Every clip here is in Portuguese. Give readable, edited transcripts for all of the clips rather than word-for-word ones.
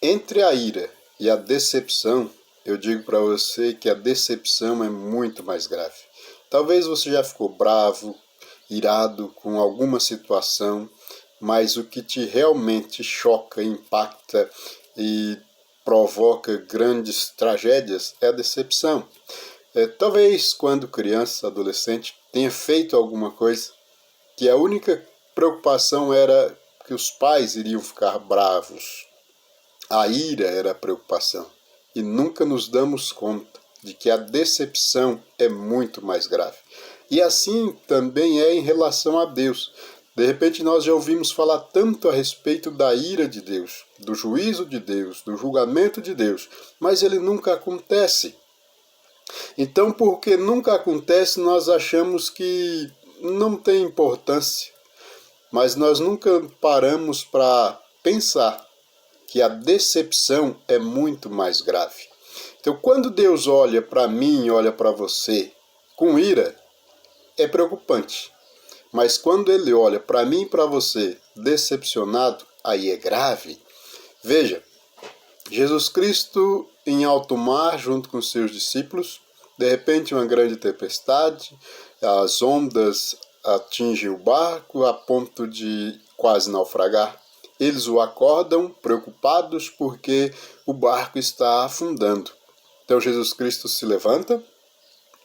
Entre a ira e a decepção, eu digo para você que a decepção é muito mais grave. Talvez você já ficou bravo, irado com alguma situação, mas o que te realmente choca, impacta e provoca grandes tragédias é a decepção. Talvez quando criança, adolescente, tenha feito alguma coisa que a única preocupação era que os pais iriam ficar bravos. A ira era a preocupação. E nunca nos damos conta de que a decepção é muito mais grave. E assim também é em relação a Deus. De repente nós já ouvimos falar tanto a respeito da ira de Deus, do juízo de Deus, do julgamento de Deus, mas ele nunca acontece. Então, porque nunca acontece, nós achamos que não tem importância, mas nós nunca paramos para pensar que a decepção é muito mais grave. Então, quando Deus olha para mim, olha para você com ira, é preocupante. Mas quando Ele olha para mim e para você decepcionado, aí é grave. Veja, Jesus Cristo em alto mar, junto com seus discípulos, de repente uma grande tempestade, as ondas atingem o barco a ponto de quase naufragar. Eles o acordam preocupados porque o barco está afundando. Então Jesus Cristo se levanta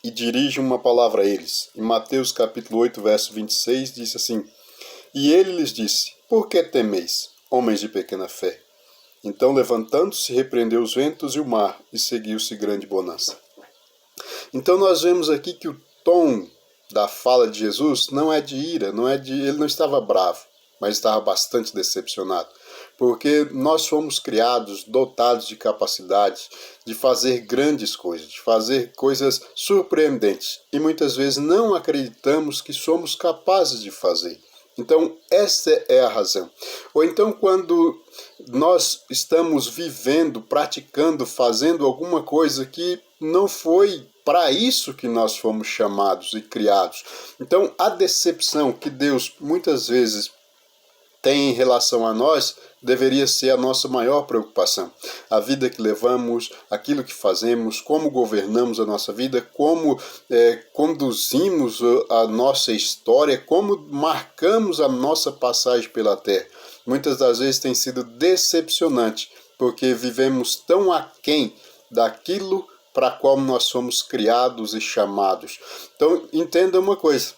e dirige uma palavra a eles. Em Mateus capítulo 8, verso 26, diz assim: E ele lhes disse: Por que temeis, homens de pequena fé? Então, levantando-se, repreendeu os ventos e o mar, e seguiu-se grande bonança. Então nós vemos aqui que o tom da fala de Jesus não é de ira, ele não estava bravo, mas estava bastante decepcionado, porque nós fomos criados, dotados de capacidade de fazer grandes coisas, de fazer coisas surpreendentes, e muitas vezes não acreditamos que somos capazes de fazer. Então, essa é a razão. Ou então, quando nós estamos vivendo, praticando, fazendo alguma coisa que não foi para isso que nós fomos chamados e criados. Então, a decepção que Deus muitas vezes tem em relação a nós deveria ser a nossa maior preocupação. A vida que levamos, aquilo que fazemos, como governamos a nossa vida, como conduzimos a nossa história, como marcamos a nossa passagem pela terra. Muitas das vezes tem sido decepcionante, porque vivemos tão aquém daquilo para qual nós somos criados e chamados. Então, entenda uma coisa.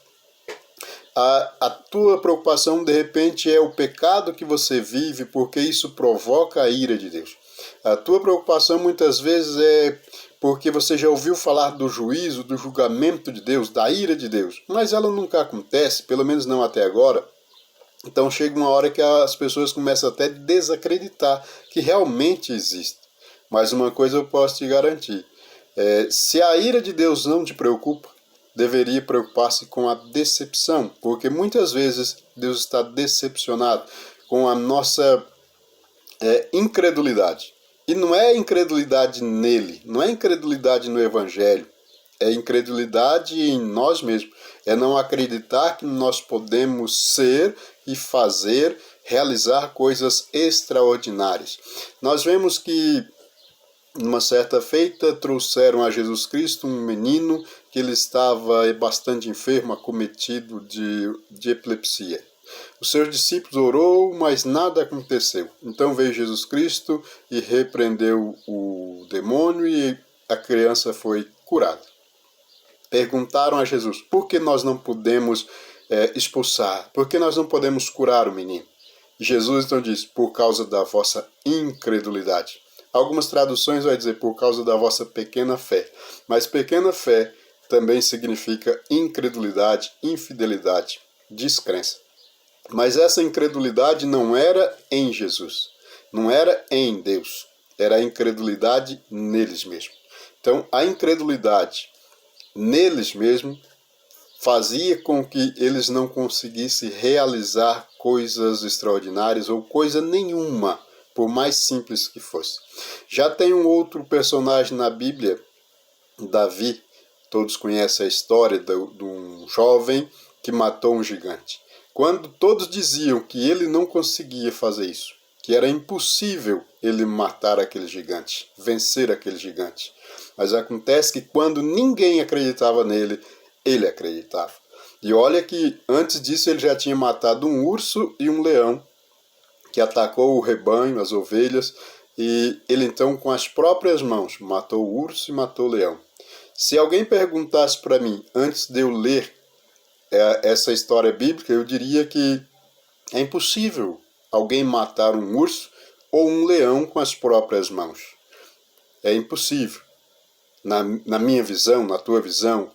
A tua preocupação, de repente, é o pecado que você vive, porque isso provoca a ira de Deus. A tua preocupação, muitas vezes, é porque você já ouviu falar do juízo, do julgamento de Deus, da ira de Deus, mas ela nunca acontece, pelo menos não até agora. Então chega uma hora que as pessoas começam até a desacreditar que realmente existe. Mas uma coisa eu posso te garantir. Se a ira de Deus não te preocupa, deveria preocupar-se com a decepção, porque muitas vezes Deus está decepcionado com a nossa incredulidade. E não é incredulidade nele, não é incredulidade no Evangelho, é incredulidade em nós mesmos. É não acreditar que nós podemos ser e fazer, realizar coisas extraordinárias. Nós vemos que numa certa feita, trouxeram a Jesus Cristo um menino que ele estava bastante enfermo, acometido de epilepsia. Os seus discípulos orou, mas nada aconteceu. Então veio Jesus Cristo e repreendeu o demônio e a criança foi curada. Perguntaram a Jesus, por que nós não podemos expulsar? Por que nós não podemos curar o menino? E Jesus então diz, por causa da vossa incredulidade. Algumas traduções vai dizer por causa da vossa pequena fé. Mas pequena fé também significa incredulidade, infidelidade, descrença. Mas essa incredulidade não era em Jesus, não era em Deus, era a incredulidade neles mesmos. Então, a incredulidade neles mesmos fazia com que eles não conseguissem realizar coisas extraordinárias ou coisa nenhuma, por mais simples que fosse. Já tem um outro personagem na Bíblia, Davi. Todos conhecem a história de um jovem que matou um gigante. Quando todos diziam que ele não conseguia fazer isso, que era impossível ele matar aquele gigante, vencer aquele gigante. Mas acontece que quando ninguém acreditava nele, ele acreditava. E olha que antes disso ele já tinha matado um urso e um leão, que atacou o rebanho, as ovelhas, e ele então com as próprias mãos matou o urso e matou o leão. Se alguém perguntasse para mim, antes de eu ler essa história bíblica, eu diria que é impossível alguém matar um urso ou um leão com as próprias mãos. É impossível. Na minha visão, na tua visão.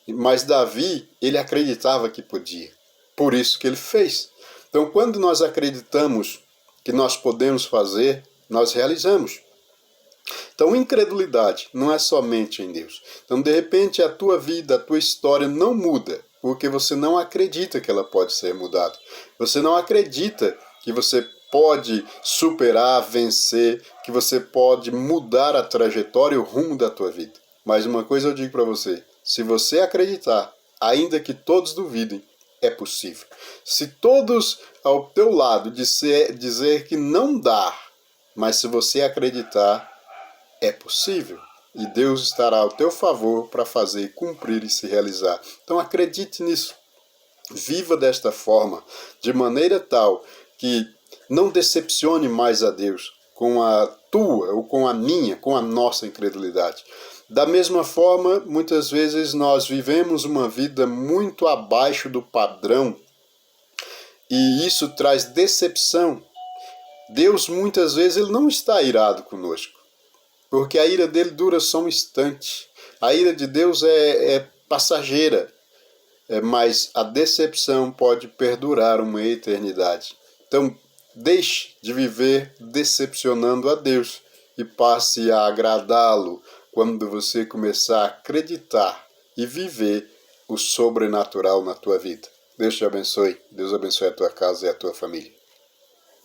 Mas Davi, ele acreditava que podia. Por isso que ele fez. Então, quando nós acreditamos que nós podemos fazer, nós realizamos. Então, incredulidade não é somente em Deus. Então, de repente, a tua vida, a tua história não muda, porque você não acredita que ela pode ser mudada. Você não acredita que você pode superar, vencer, que você pode mudar a trajetória e o rumo da tua vida. Mas uma coisa eu digo para você, se você acreditar, ainda que todos duvidem, é possível. Se todos ao teu lado dizer que não dá, mas se você acreditar, é possível. E Deus estará ao teu favor para fazer cumprir e se realizar. Então acredite nisso. Viva desta forma, de maneira tal que não decepcione mais a Deus com a tua ou com a minha, com a nossa incredulidade. Da mesma forma, muitas vezes nós vivemos uma vida muito abaixo do padrão e isso traz decepção. Deus muitas vezes ele não está irado conosco, porque a ira dele dura só um instante. A ira de Deus é passageira, mas a decepção pode perdurar uma eternidade. Então, deixe de viver decepcionando a Deus e passe a agradá-lo quando você começar a acreditar e viver o sobrenatural na tua vida. Deus te abençoe. Deus abençoe a tua casa e a tua família.